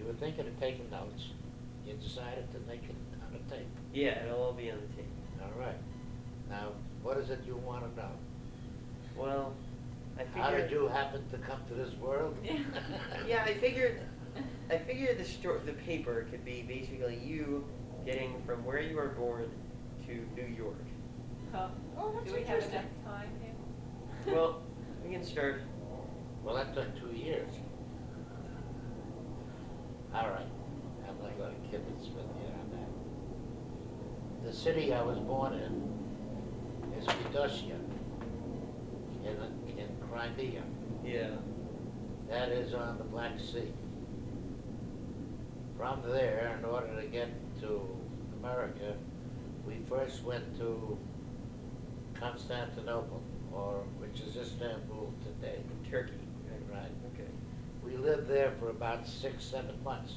were thinking of taking notes. You decided to make it on a tape. Yeah, it'll all be on the tape. All right. Now, what is it you want to know? Well, I How did figured. you happen to come to this world? Yeah, I figured the paper could be basically you getting from where you were born to New York. Oh, that's do we have interesting. enough time here? Well, we can start. Well, that took 2 years. All right. I'm not going to kibitz with you on that. The city I was born in is Feodosiya in Crimea. Yeah. That is on the Black Sea. From there, in order to get to America, we first went to Constantinople, or which is Istanbul today. In Turkey. Right. Okay. We lived there for about 6-7 months.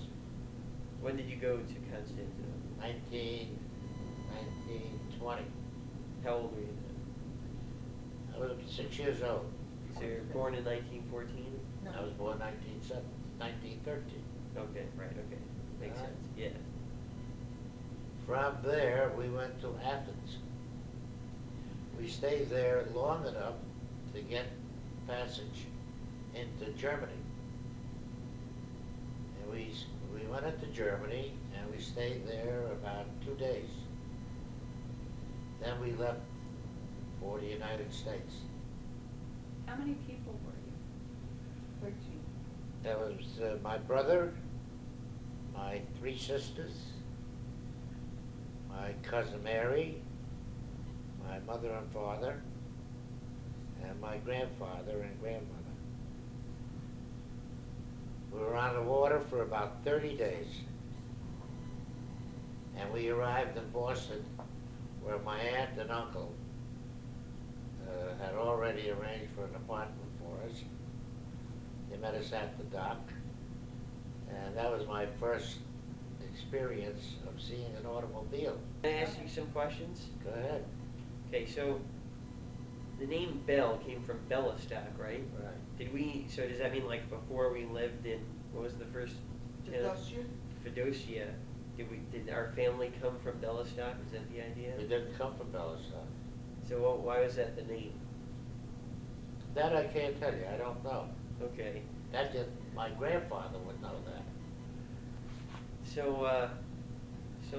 When did you go to Constantinople? 1920. How old were you then? I was 6 years old. So you were born in 1914? No. I was born 1913. Okay, right, okay. Makes Right. sense, yeah. From there, we went to Athens. We stayed there long enough to get passage into Germany. And we went into Germany and we stayed there about 2 days. Then we left for the United States. How many people were you? 13. That was my brother, my 3 sisters, my cousin Mary, my mother and father, and my grandfather and grandmother. We were on the water for about 30 days. And we arrived in Boston, where my aunt and uncle had already arranged for an apartment for us. They met us at the dock, and that was my first experience of seeing an automobile. Can I ask you some questions? Go ahead. Okay, so the name Bell came from Belostock, right? Right. So does that mean like before we lived in, what was the first town? Feodosiya? Feodosiya. Did our family come from Belostock? Is that the idea? We didn't come from Belostocks. So why was that the name? That I can't tell you. I don't know. Okay. That just, my grandfather would know that. So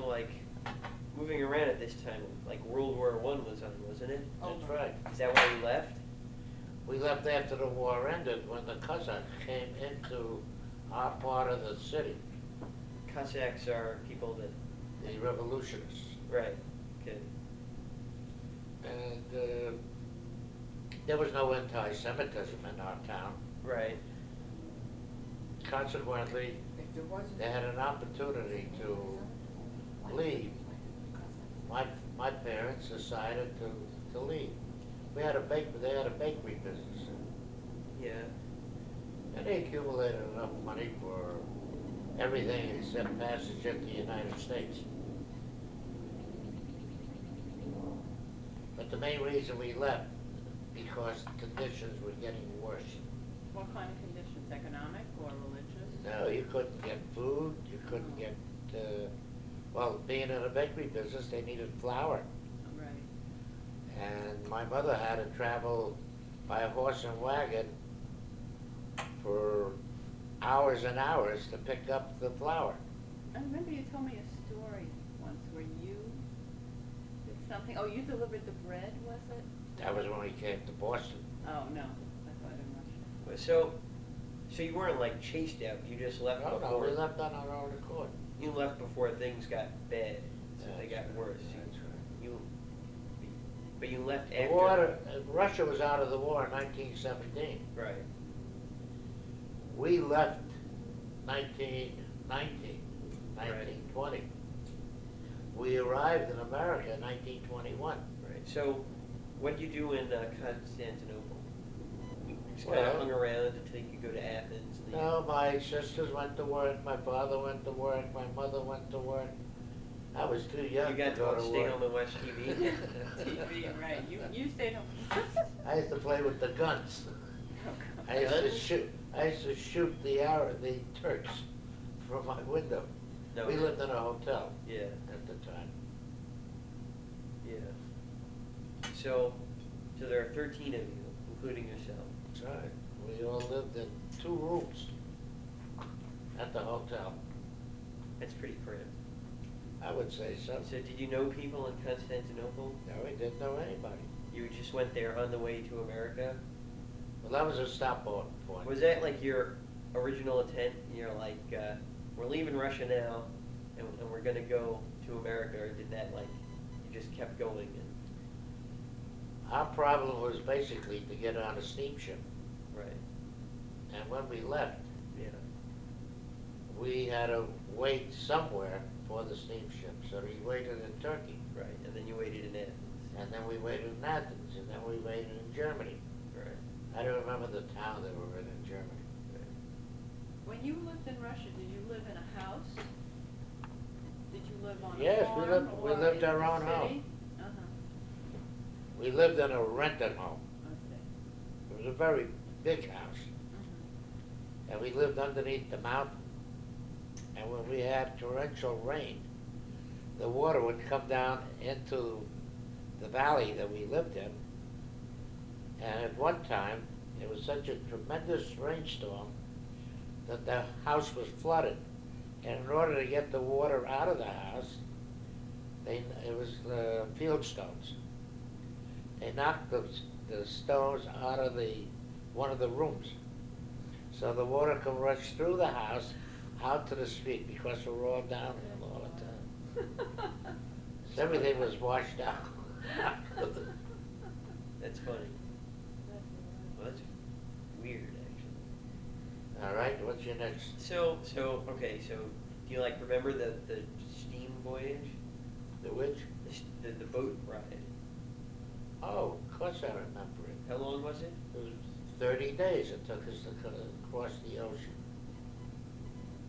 like moving around at this time, like World War I was on, wasn't it? Oh, That's no. right. Is that why you left? We left after the war ended when the Cossacks came into our part of the city, Cossacks are people that, the revolutionists. right, okay. And there was no anti-Semitism in our town. Right. Consequently, If there wasn't. they had an opportunity to leave. My parents decided to leave. They had a bakery business, Yeah. and they accumulated enough money for everything except passage into the United States. But the main reason we left, because conditions were getting worse. What kind of conditions, economic or religious? No, you couldn't get food, you couldn't get, well, being in a bakery business, they needed flour. Right. And my mother had to travel by a horse and wagon for hours and hours to pick up the flour. I remember you told me a story once where you did something, oh, you delivered the bread, was it? That was when we came to Boston. Oh, no, I thought I'm not sure. So you weren't like chased out, you just left No, before. we left on our own accord. You left before things got bad, so they got That's worse. right, that's right. But you left The after. war, Russia was out of the war in 1917. Right. We left 1919, 1920. We arrived in America in 1921. Right. So, what did you do in Constantinople? You just kind Well- of hung around until you could go to Athens. And No, my sisters went to work, my father went to work, my mother went to work. I was too young you to got go to to stay work. home and watch TV. TV, right, you stayed home. I used to play with the guns. Oh, I used to Guns? shoot the Turks from my window. No. We lived in a hotel Yeah, at the time. yeah. So there are 13 of you, including yourself. That's right. We all lived in 2 rooms at the hotel. That's pretty cramped. I would say so. So did you know people in Constantinople? No, we didn't know anybody. You just went there on the way to America? Well, that was a stop point. Was that like your original intent? You're like, we're leaving Russia now, and we're gonna go to America, or did that like, you just kept going and, Our problem was basically to get on a steamship. right, And when we left, yeah, we had to wait somewhere for the steamship. So we waited in Turkey, right, and then you waited in Athens. and then we waited in Athens, and then we waited in Germany. Right, I don't remember the town that we were in Germany. right. When you lived in Russia, did you live in a house? Did you live on a Yes, we farm lived- we or lived in our the own city? home. Uh-huh, We lived in a rented home. I see. It was a very big house, Mhm. and we lived underneath the mountain. And when we had torrential rain, the water would come down into the valley that we lived in. And at one time, it was such a tremendous rainstorm that the house was flooded. And in order to get the water out of the house, it was field stones. They knocked the stones out of one of the rooms. So the water could rush through the house out to the street because we were all downhill all the time. So everything was washed out. That's funny. That's Well, that's weird, actually. All right, what's your next? Okay, so do you like remember the steam voyage? The which? The boat ride? Oh, of course I remember it. How long was it? It was 30 days it took us to cross the ocean.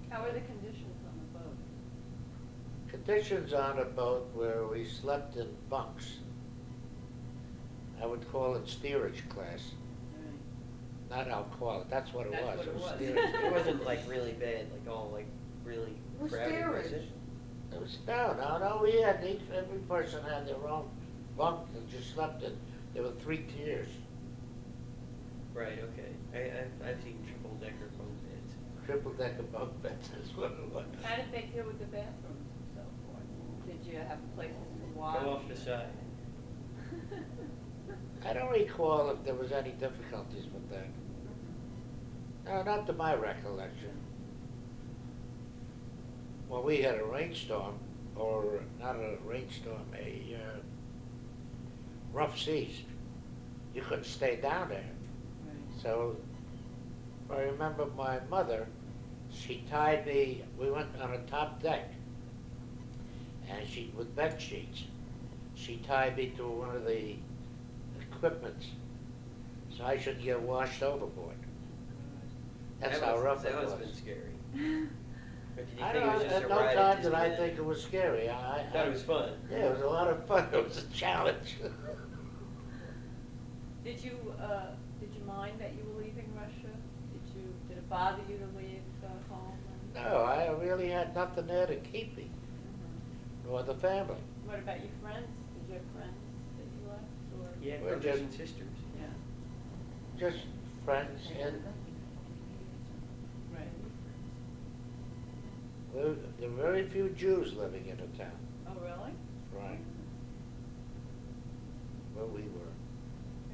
How are the conditions on the boat? Conditions on a boat where we slept in bunks. I would call it steerage class. Not I'll call it, that's what it That's was. what it was. steerage. It wasn't like really bad, like all like really What's crowded, was it? steerage? It was, no, we had, every person had their own bunk that you slept in. There were 3 tiers. Right, okay. I've seen triple decker bunk beds. Triple-decker bunk beds is what it was. How did they deal with the bathrooms and so forth? Did you have places to wash? Go off the side. I don't recall if there was any difficulties with that. No, not to my recollection. Well, we had a rainstorm, or not a rainstorm, a rough seas. You couldn't stay down there. Right. So I remember my mother, she tied me, we went on a top deck, and with bed sheets, she tied me to one of the equipments, so I shouldn't get washed overboard. That's how rough it That was. must have been scary. Or did you I think it don't, was just at a no ride time at did I Disneyland? think it was scary. I thought it was fun. Yeah, it was a lot of fun. It was a challenge. Did you mind that you were leaving Russia? Did it bother you to leave home? No, I really had nothing there to keep me, Mhm. nor the family. What about your friends? Did you have friends that you left, or? Yeah, We're brothers just- and sisters. Yeah, Just friends, and right. there were very few Jews living in the town. Oh, really? Right. Where we were.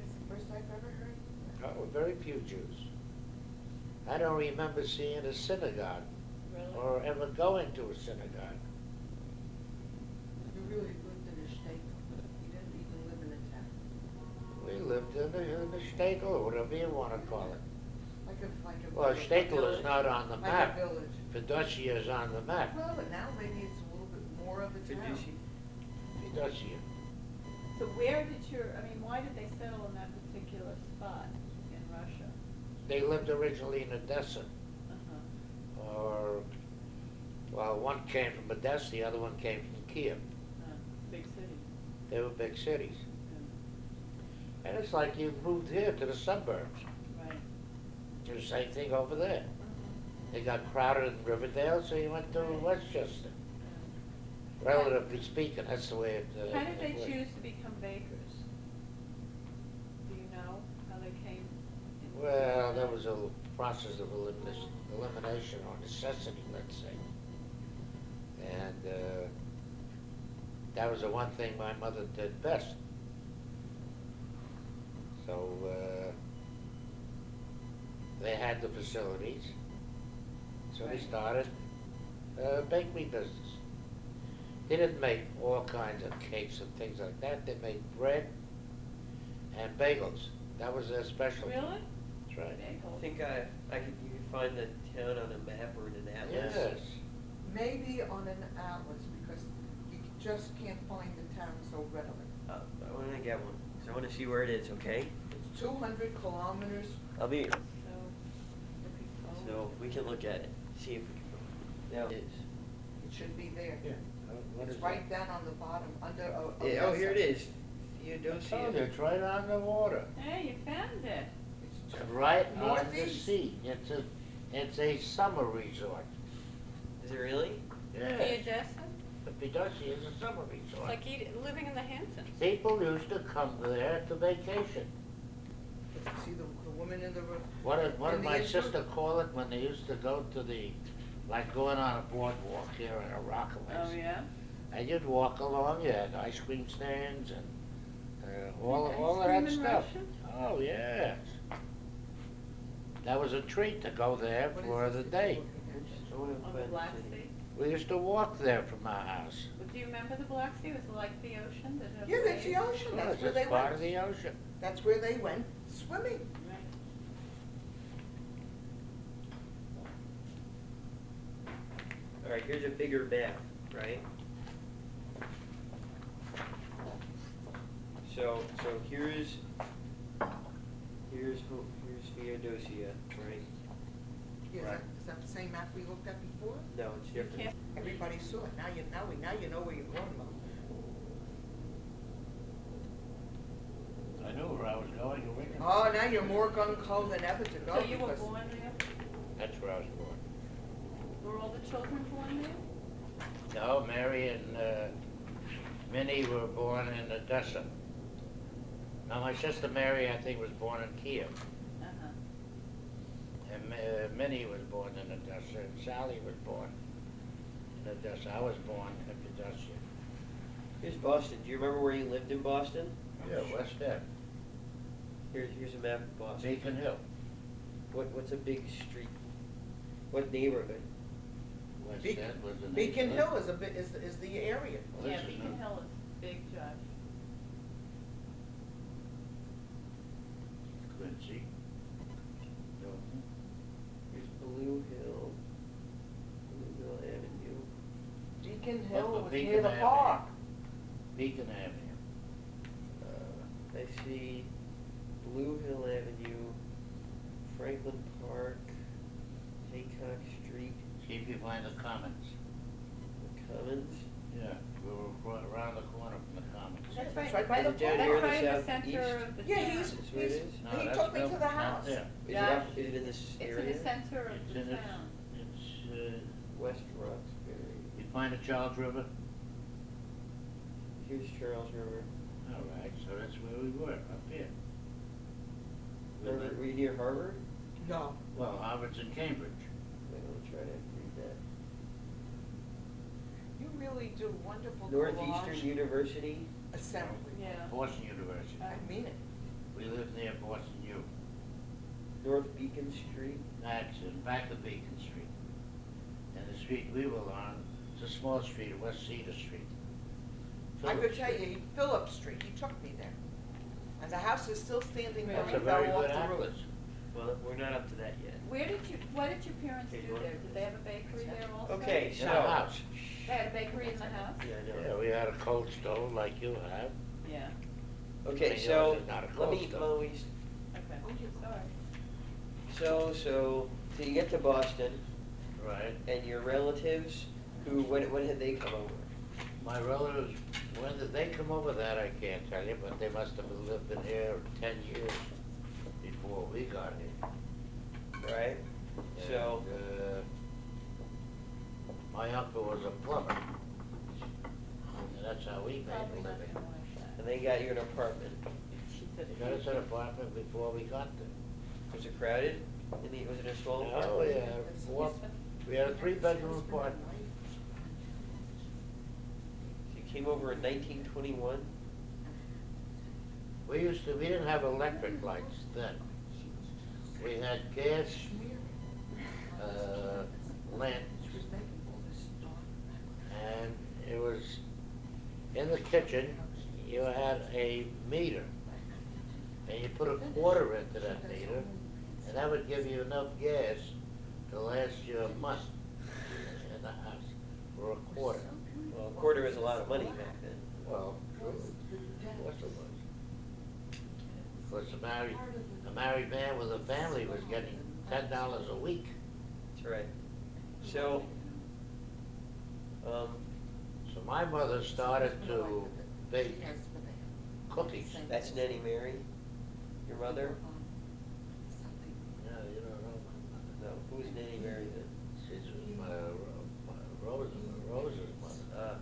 It's the first I've ever heard. Oh, very few Jews. I don't remember seeing a synagogue Really? or ever going to a synagogue. You really lived in a state. You didn't even live in a town. We lived in the shtetl, or whatever you want to call it. Like a Well, village. shtetl is not on the Like map. a village. Feodosiya is on the map. Well, but now maybe it's a little bit more of a town. Feodosiya. Feodosiya. So why did they settle in that particular spot in Russia? They lived originally in Odessa, Uh-huh. well, one came from Odessa, the other one came from Kiev. Big city. They were big cities. Yeah. And it's like you moved here to the suburbs. Right. Do the same thing over there. Mhm. They got crowded in Riverdale, so he went to Westchester. Relatively speaking, that's the way it. How did they it was. choose to become bakers? Do you know how they came? into Well, that? there was a process of elimination or necessity, let's say. And that was the one thing my mother did best. So they had the facilities, so they Right. started a bakery business. They didn't make all kinds of cakes and things like that. They made bread and bagels. That was their specialty. Really? That's right. I Bagels. think you can find the town on a map or in an atlas. Yes. Maybe on an atlas, because you just can't find the town so readily. I wanna get one, 'cause I wanna see where it is, okay? It's 200 kilometers. I'll be, So, looking forward. so we can look at it, see if we can, now it is. It should be there. Yeah. What It's is right it? down on the bottom, under Yeah, oh, here it is, Oh, Feodosiya. it's right on the water. Hey, you found it. It's It's right on the northeast. sea. It's a summer resort. Is it really? Yes. Feodosiya? The Feodosiya is a summer It's resort. like living in the Hamptons. People used to come there to vacation. See the woman in the room? What did In the my intro- sister call it when they used to go to the, like going on a boardwalk here in a Rockaway? Oh, yeah? And you'd walk along, you had ice cream stands and all Ice of that cream in stuff. Russia? Oh, yes. That was a treat to go there What is for this the that day. you're looking at? I wanna On the find Black city. Sea? We used to walk there from our house. But do you remember the Black Sea? Was it like the ocean? Did it have Yeah, that's the waves? ocean, Of that's course, where they it's part went. of the ocean. That's where they went swimming. Right. Alright, here's a bigger map, right? So here's Feodosiya, right? Yeah, Right. is that the same map we looked at before? No, it's You different. can't- Everybody saw it, now you know where you're going, Mo. I knew where I was going originally. Oh, now you're more gung-ho than ever to go. So you were because- born there? That's where I was born. Were all the children born there? No, Mary and Minnie were born in Odessa. Now, my sister Mary, I think, was born in Kiev. Uh-huh. And Minnie was born in Odessa, and Sally was born in Odessa. I was born in Feodosiya. Here's Boston, do you remember where you lived in Boston? Yeah, West End. Here's a map of Boston. Beacon Hill. What's a big street? What neighborhood? West Beacon- End was the Beacon neighborhood. Hill is the area. Well, Yeah, this is Beacon not- Hill is big, Josh. Quincy. Milton. Here's Blue Hill Avenue. Beacon Hill Well, was Beacon near the Avenue. park. Beacon Avenue. I see Blue Hill Avenue, Franklin Park, Haycock Street, See if you find the Commons. the Commons. Yeah, we were around the corner from the Commons. That's right by Is the it down park. here in That's right in the the center southeast? of the Yeah, town. he's, That's where it is? No, he that's took me to Milton, the not house. there. Is Yeah. it in this It's in area? the center of It's the in this, town. it's, West Roxbury. you find the Charles River? Here's Charles River. All right, so that's where we were, up here. We Were lived- you near Harvard? No, Well, Harvard's in Cambridge. Wait, let me try to read that. you really do wonderful Northeastern collage University. assembly. Yeah. Boston University. I mean it. We lived near Boston U. North Beacon Street. That's in back of Beacon Street. And the street we were on, it's a small street, West Cedar Street. I Phillips could tell Street. you, Phillip Street, he took me there. And the house is still standing there, That's he a very fell off good the roof. atlas. Well, we're not up to that yet. What did your parents Okay, do you want- there? Did they have a bakery there also? Okay, In so. the house. They had a bakery in the house? Yeah, I Yeah, know. we had a cold stove like you have. Yeah. Okay, I mean, so, yours is not a let cold me, stove. Lois, Okay. Oh, sorry. so you get to Boston, Right. and your relatives, when had they come over? My relatives, when did they come over, that I can't tell you, but they must have lived in here 10 years before we got here. Right? So, And, My uncle was a plumber. And that's how we made Probably a not living. gonna like that. And they got you an apartment. She said He it got us an was- apartment before we got there. Was it crowded? Was it a small Oh, apartment? yeah. We had a 3-bedroom apartment. So you came over in 1921? We didn't have electric lights then. We had gas, lamps, and it was, in the kitchen, you had a meter. And you put a quarter into that meter, and that would give you enough gas to last you a month in the house for a quarter. Well, a quarter was a lot of money back then. Well, true, of course it was. Of course, a married man with a family was getting $10 a week. That's right. So, So my mother started to bake cookies. that's Nanny Mary, your mother? Yeah, you don't know my mother. No, who's Nanny Mary then? She's Rosa's mother.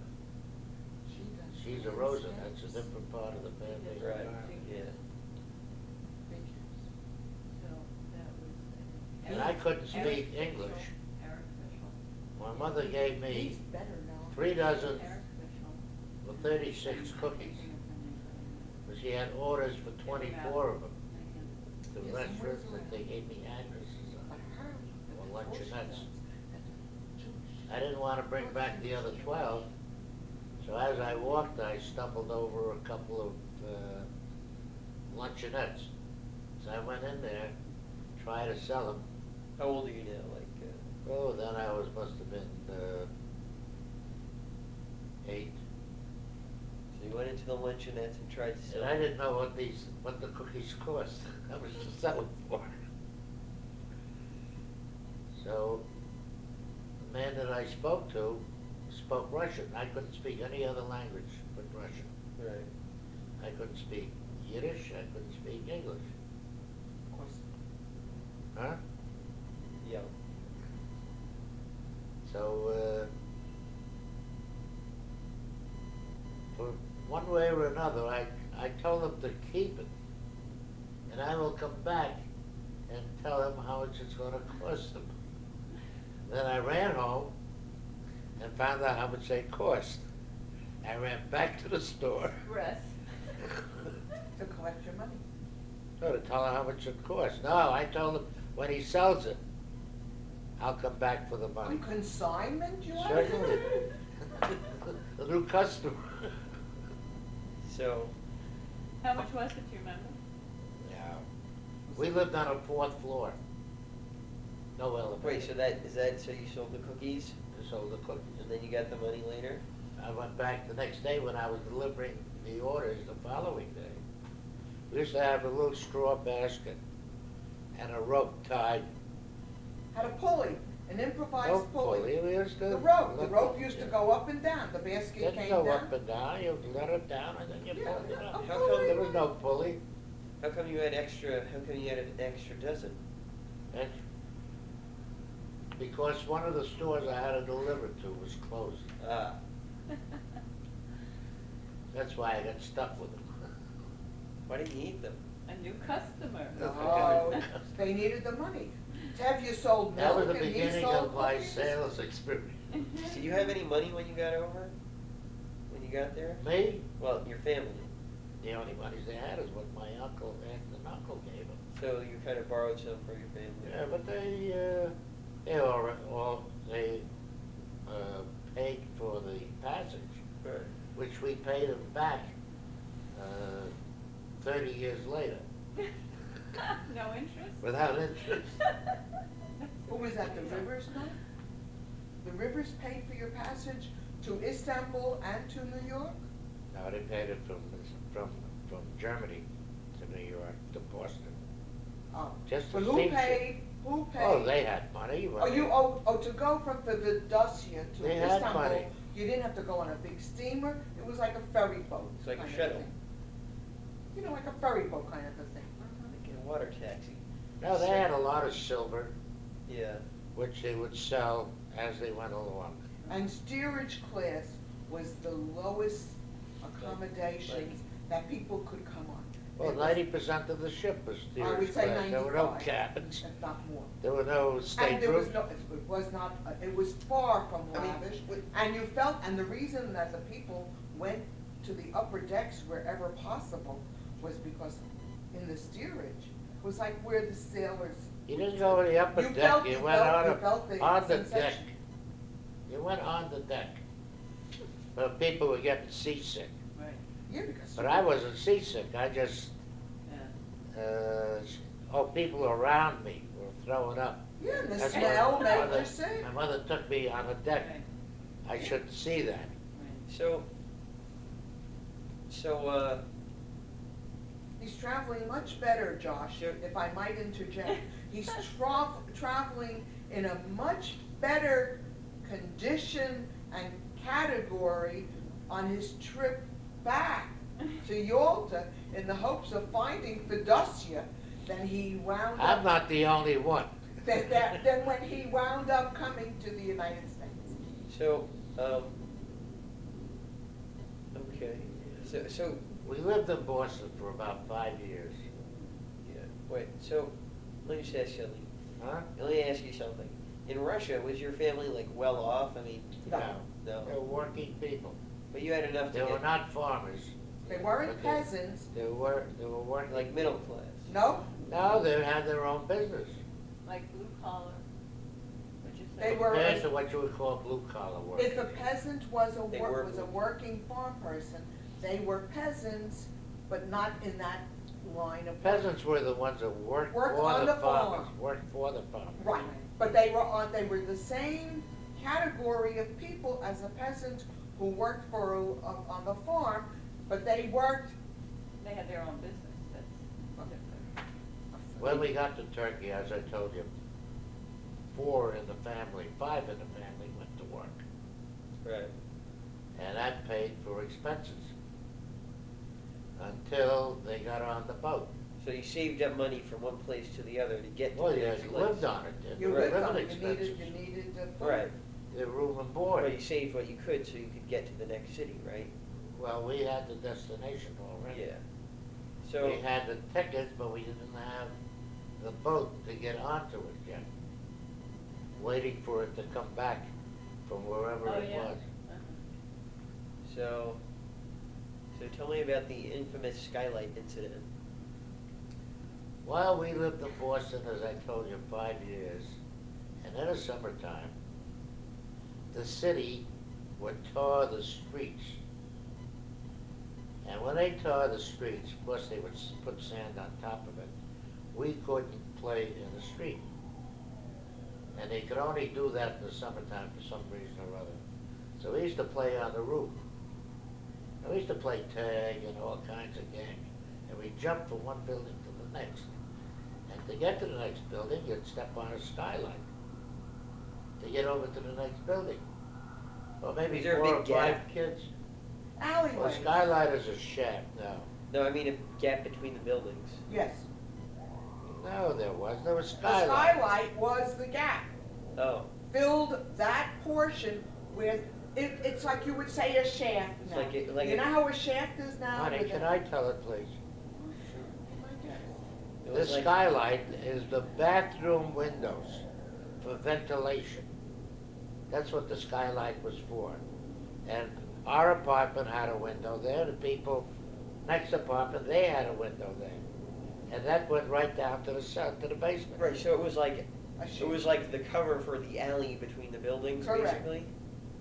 She's a Rosa, that's a different part of the family. Right, yeah. So that was. And I couldn't speak English. Eric Fischel. My mother gave me 3 dozen Eric Fischel. for 36 cookies, but she had orders for 24 of them. The restaurants that they gave me addresses on, or luncheonettes. I didn't want to bring back the other 12, so as I walked, I stumbled over a couple of luncheonettes. So I went in there, tried to sell them. How old are you now? Like, Oh, then must have been 8. so you went into the luncheonettes and tried to sell. And I didn't know what the cookies cost. I was just selling for. So the man that I spoke to spoke Russian. I couldn't speak any other language but Russian. Right. I couldn't speak Yiddish. I couldn't speak English. Huh? Yeah. So for one way or another, I told them to keep it, and I will come back and tell them how much it's going to cost them. Then I ran home and found out how much they cost. I ran back to the store Express. To collect your money. to tell her how much it cost. No, I told him when he sells it, I'll come back for the money. On consignment, you want? Certainly. The new customer. So, How much was it, do you remember? Yeah. We lived on a 4th floor. No elevator. wait, so you sold the cookies We sold the cookies. and then you got the money later? I went back the next day when I was delivering the orders the following day. We used to have a little straw basket and a rope tied. Had a pulley, an improvised No pulley. We used to. The rope used to go up and down, the basket Didn't came go down. up and down, you let it down and then you Yeah, pulled it up. a How come There was no pulley. How come you had an extra dozen? And because one of the stores I had to deliver to was closed. Ah, That's why I got stuck with them. why didn't you eat them? A new customer. No, they needed the money. Have you sold That was milk the and he beginning sold of my cookies? sales experience. Did you have any money when you got over? When you got there? Me, Well, your family. the only monies they had is what my uncle and uncle gave them. So you kind of borrowed some from your family. Yeah, but they paid for the passage, Right. which we paid them back 30 years later, No interest? without interest. Who was that, the Rivers, no? The Rivers paid for your passage to Istanbul and to New York? No, they paid it from Germany to New York to Boston. Oh. Just But the who steamship. paid, Oh, they had money. Oh, to go from Feodosiya to They had Istanbul, money. you didn't have to go on a big steamer, it was like a ferry boat. It's like a kind of shuttle. thing. You know, like a ferry boat kind of a thing. Like a water taxi. No, they had a lot of silver, Yeah. which they would sell as they went along. And steerage class was the lowest accommodations that people could come on. Well, It was- 90% of the ship was I steerage would say class. There were no 95, cabins. if not more. There were no And state there was rooms. no, it was not, it was far from I mean, lavish, with- and you felt, and the reason that the people went to the upper decks wherever possible was because in the steerage, it was like where the sailors. You didn't go to the upper You deck, felt- you you went felt- on, you felt the on the deck. sensation. You went on the deck. But people were getting seasick. Right, Yeah, because. But I wasn't seasick, I just, yeah. people around me were throwing up. Yeah, and the That's smell why made you sick. My mother took me on the deck. Right, I shouldn't see that. right. So, He's traveling much better, Josh, Sure. if I might interject. He's traveling in a much better condition and category on his trip back to Yalta in the hopes of finding Feodosiya than he wound I'm up, not the only one. than when he wound up coming to the United States. so, okay, so, We lived in Boston for about 5 years. yeah, wait, so, let me just ask you something. Huh? Let me ask you something. In Russia, was your family like well off? I mean, No. They no, were working people. but you had enough to They were get, not farmers. They weren't But they- peasants, They were working. like middle class. no, No, they had their own business. Like blue collar, would you say? They were- Compared to what you would call blue collar work. if a peasant was They a worked. working farm person, they were peasants, but not in that line of. Peasants were the ones that worked Worked for on the the farmers, farm. worked for the farmers. Right, but they were the same category of people as a peasant who worked on the farm, but they worked. They had their own business, that's different. When we got to Turkey, as I told you, 4 in the family, 5 in the family went to work. Right. And that paid for expenses until they got on the boat. So you saved up money from one place to the other to get to Well, the yeah, next you place. lived on it, didn't You you? lived Living on it, expenses. you needed the food. Right. The room and Well, board. you saved what you could so you could get to the next city, right? Well, we had the destination already. Yeah. So, We had the tickets, but we didn't have the boat to get onto it yet. Waiting for it to come back from wherever Oh, it yeah. was. Uh-huh. so, so tell me about the infamous skylight incident. Well, we lived in Boston, as I told you, 5 years, and in the summertime, the city would tar the streets. And when they tar the streets, of course they would put sand on top of it. We couldn't play in the street. And they could only do that in the summertime for some reason or other. So we used to play on the roof. And we used to play tag and all kinds of games. And we jumped from one building to the next. And to get to the next building, you'd step on a skylight to get over to the next building. Well, maybe Was there a 4 or big 5 gap? kids. Well, Alleyway. skylight is a shaft now. No, I mean a gap between the buildings. Yes. No, there was The skylight. skylight was the gap. Oh, Filled that portion with, it's like you would say a shaft It's now. like You know how a shaft is now? Honey, with can a- I tell it, please? it The was like, skylight is the bathroom windows for ventilation. That's what the skylight was for. And our apartment had a window there, the people next apartment, they had a window there. And that went right down to the south, to the basement. right, so it was like, A it shaft. was like the cover for the alley between the buildings, Correct. basically?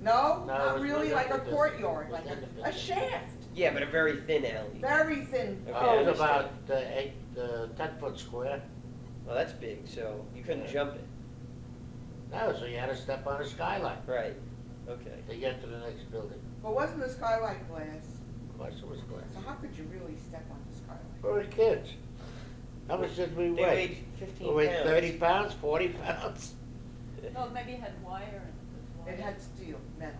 No, No, it not was really within like a the courtyard, building. like Within the a building. shaft, Yeah, but a very thin alley. very thin. Okay, Oh, it was understand. about 10-foot square. Well, that's big, so you couldn't Yeah. jump it. No, so you had to step on a skylight Right, okay. to get to the next building. But wasn't the skylight glass? Of course it was glass. So how could you really step on the skylight? For the kids. How much did we They weigh? weighed 15 We weighed pounds. 30 pounds, 40 pounds? No, maybe it had wire in it as well. It had steel, metal.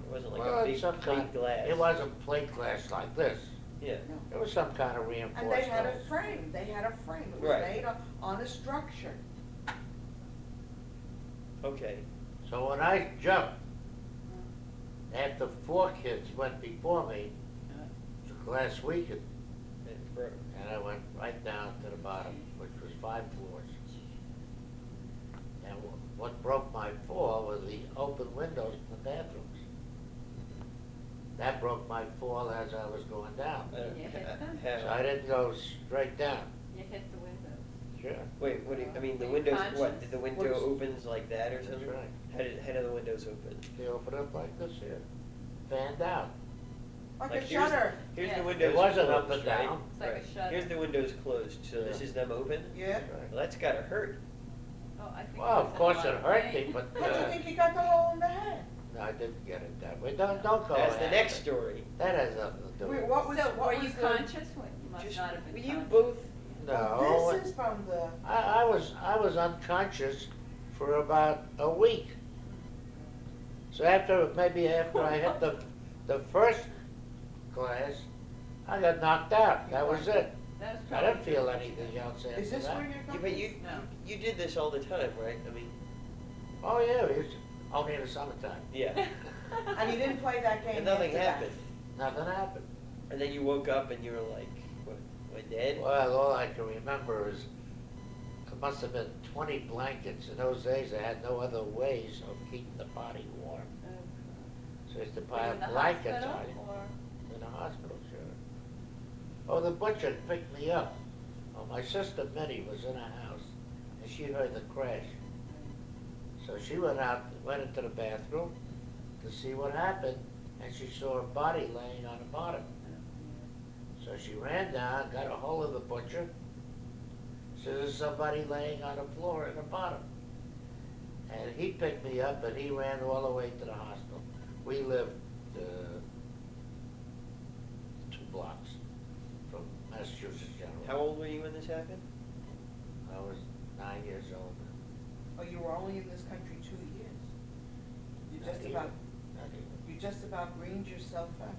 It wasn't like Well, a it's big some plate kind- glass. It wasn't plate glass like this. Yeah, It was some kind of reinforced And they had a glass. frame, they had a frame, it was Right. made on a structure. okay. So when I jumped, after 4 kids went before me, the last weekend, It broke. and I went right down to the bottom, which was 5 floors. And what broke my fall was the open windows in the bathrooms. That broke my fall as I was going down. I don't- You hit them? So I didn't go straight down. You hit the windows. Sure. Wait, what do you, I mean, the Were you windows, what, conscious? did the window What's- opens like that or That's something? right. How do the windows open? They open up like this here, fanned out. Like a here's- shutter. Here's Yeah. the windows It wasn't closed, up and right? down. It's like a Right. shutter. Here's the windows closed, so this Yeah. is them open? Yeah. That's right. Well, that's gotta hurt. Oh, I think Well, it of was course a it lot of hurt pain. me, but, But you think you got the hole in the head? no, I didn't get it that way. Don't go That's the there. next story. That has nothing to do with Wait, it. what was, So, what were was you the? conscious? Well, you must Just, not have been were you conscious. both, No, This is from the, I was unconscious for about a week. So maybe after I hit the first glass, I got knocked out. That was it. That was I probably. didn't feel anything else after is this that. where you're yeah, going? but you, No. you did this all the time, right? I mean, Oh, yeah, only in the summertime. yeah. And you didn't play that game And nothing after that? happened. Nothing happened. And then you woke up and you were like, what, am I dead? Well, all I can remember is it must have been 20 blankets. In those days, I had no other ways of keeping the body warm. So I used to Were you pile in the blankets hospital, on it. or? In the hospital, sure. Oh, the butcher picked me up. Oh, my sister Minnie was in a house, and she heard the crash. So she went into the bathroom to see what happened, and she saw a body laying on the bottom. So she ran down, got a hold of the butcher. Said, there's somebody laying on the floor in the bottom. And he picked me up, and he ran all the way to the hospital. We lived 2 blocks from Massachusetts General. How old were you when this happened? I was 9 years old. Oh, you were only in this country 2 years. You Not just even. about, Not even. you just about greened yourself up.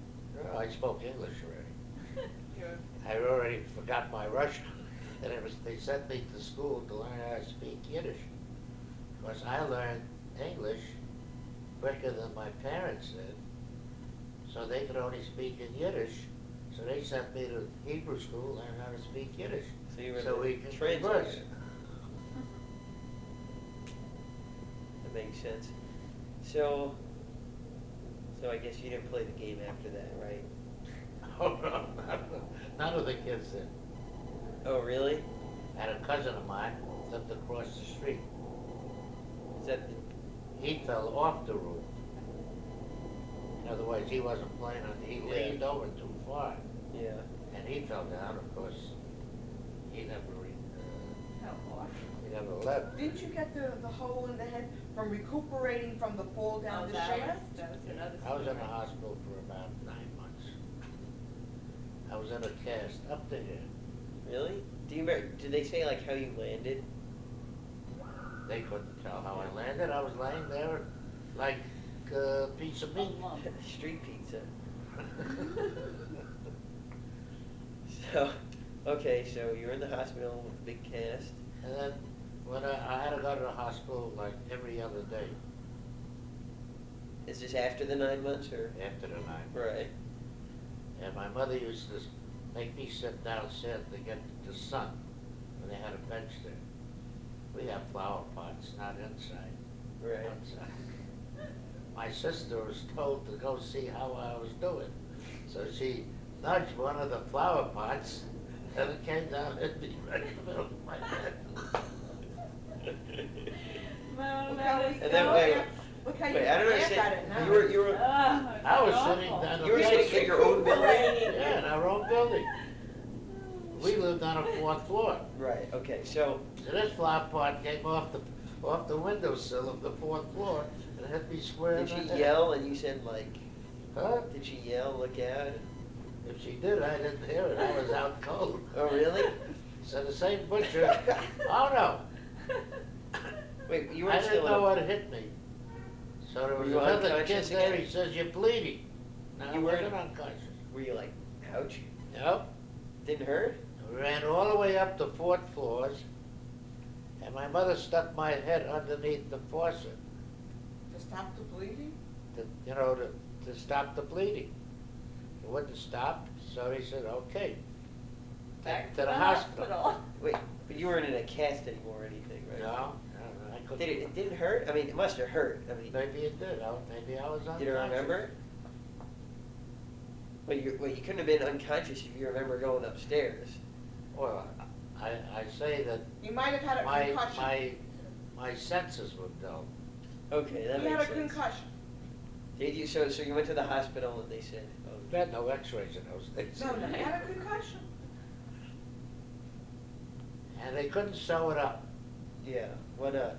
No, I spoke English already. You're- I already forgot my Russian, and they sent me to school to learn how to speak Yiddish. Because I learned English quicker than my parents did, so they could only speak in Yiddish. So they sent me to Hebrew school to learn how to speak Yiddish. So you were So the we can translator. converse. That makes sense. So I guess you didn't play the game after that, right? Oh, no, none of the kids did. Oh, really? I had a cousin of mine lived across the street. Is that, He fell off the roof. In other words, he wasn't playing on, he Yeah. leaned over too far, yeah. and he fell down. Of course, he never Oh, awesome. he never left. Didn't you get the hole in the head from recuperating from the fall down Oh, the that shaft? was another I was in story. the hospital for about 9 months. I was in a cast up to here. Really? Do you remember, did they say like how you landed? They couldn't tell how I landed. I was laying there like a piece of A meat. lump. Street pizza. So, okay, so you're in the hospital with a big cast. And then when I had to go to the hospital like every other day Is this after the 9 months or? after the 9 months. Right. And my mother used to make me sit downstairs to get the sun when they had a bench there. We have flower pots, not inside. Right. Outside. My sister was told to go see how I was doing. So she nudged one of the flower pots and it came down and hit me right in the middle of my head. Well, Look that how is we- And then so- wait, Look how you wait, I don't laugh understand. at it now. You were, Ah, I was awful. sitting down you were sitting in your own building? Yeah, in our own building. We lived on a 4th floor. Right, okay, so, So this flower pot came off the windowsill of the 4th floor and hit me square in did the she head. yell and you said like, Huh? did she yell, look out? If she did, I didn't hear it. I was out cold. Oh, really? So the same butcher, oh no. Wait, you I weren't didn't still in know a, what hit me. So there was Were you another kid unconscious there, again? he says, you're bleeding. No, I You wasn't weren't- unconscious. were you like, ouch? Nope. Didn't hurt? We ran all the way up to 4th floors, and my mother stuck my head underneath the faucet, To stop the bleeding? to to stop the bleeding. It wouldn't stop, so he said, okay, take him to the hospital. Wait, but you weren't in a cast anymore or anything, right? No, I couldn't. It didn't hurt? I mean, it must have hurt. I mean, Maybe it did. Maybe I was unconscious. you don't remember? Well, you couldn't have been unconscious if you remember going upstairs. Well, I say that He might have had a concussion. my senses were dull. Okay, that He had makes a sense. concussion. Did you? So you went to the hospital and they said, oh, They had no X-rays in those days. No, he had a concussion. And they couldn't sew it up yeah, why not?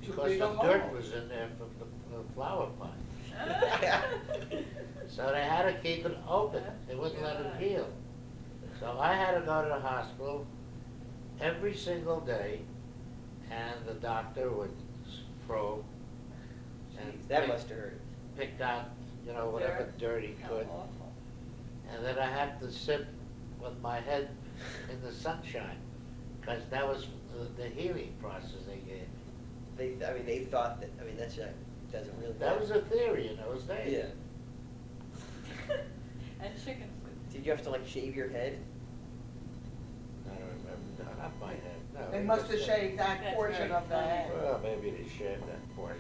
Too because big the a hole. dirt was in there from the flower pot. So they had to keep it open. They wouldn't let it heal. So I had to go to the hospital every single day, and the doctor would probe and Jeez, that must have hurt. picked out, whatever dirt he could. And then I had to sit with my head in the sunshine, because that was the healing process they gave me. They thought that. I mean, that's not, doesn't really. That was a theory in those days. Yeah. And chicken soup. Did you have to like shave your head? I don't remember, no, not my head, no. They it must have just- shaved that That's portion very of the funny. head. Well, maybe they shaved that portion.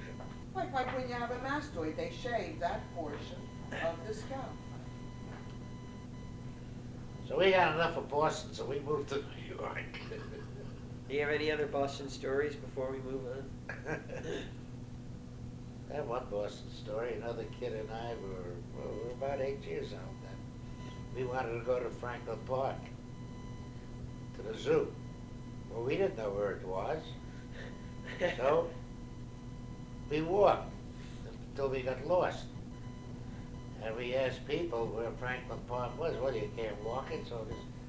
Like when you have a mastoid, they shave that portion of the scalp. So we had enough of Boston, so we moved to New York. Do you have any other Boston stories before we move on? I have one Boston story. Another kid and I were about 8 years old then. We wanted to go to Franklin Park, to the zoo. Well, we didn't know where it was, so we walked until we got lost. And we asked people where Franklin Park was. Well, you can't walk it, so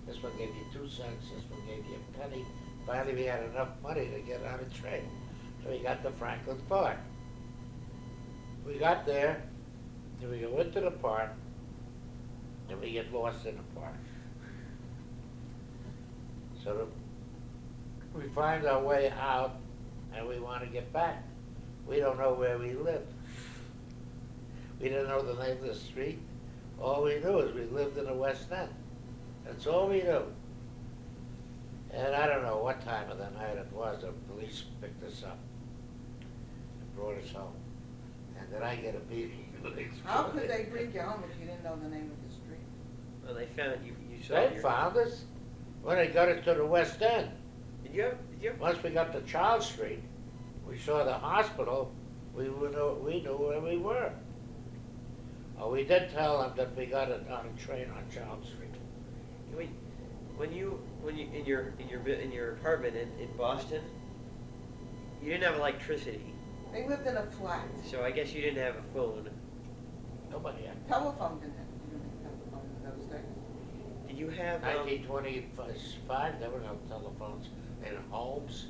this one gave you 2 cents, this one gave you a penny. Finally, we had enough money to get on a train. So we got to Franklin Park. We got there, and we go into the park, and we get lost in the park. So we find our way out, and we want to get back. We don't know where we live. We didn't know the name of the street. All we knew is we lived in the West End. That's all we knew. And I don't know what time of the night it was, the police picked us up and brought us home. And then I get a beating. How could they bring you home if you didn't know the name of the street? Well, they found you. You saw. They found us when they got us to the West End. Did you have? Once we got to Charles Street, we saw the hospital, we knew where we were. Oh, we did tell them that we got it on a train on Charles Street. When you in your apartment in Boston, you didn't have electricity, They lived in a flat. so I guess you didn't have a phone. Nobody had. Telephone didn't have telephone in those days. Did you have? 1925, there were no telephones in homes.